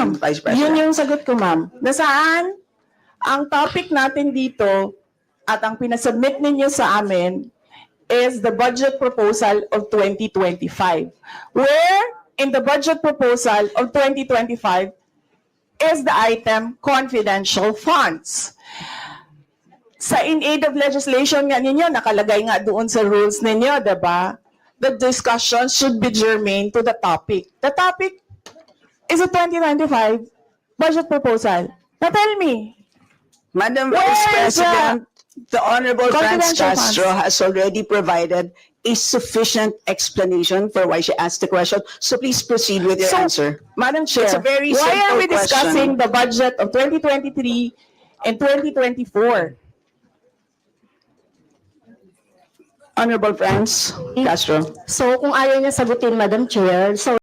ma'am. Vice Yun President. yung sagot ko, ma'am. Nasaan ang topic natin dito at ang pinasubmit ninyo sa amin is the budget proposal of 2025. Where in the budget proposal of 2025 is the item confidential funds. Sa in aid of legislation nga ninyo, nakalagay nga doon sa rules ninyo, diba? The discussion should be germane to the topic. The topic is a 2025 budget proposal. Now tell me, Madam Where Vice is President, the Honorable Franz confidential Castro funds? has already provided a sufficient explanation for why she asked the question. So please proceed with your answer. Madam Chair, It's a very why are simple we discussing question. the budget of 2023 and 2024? Honorable Franz Castro. So kung ayaw niya sagutin, Madam Chair, so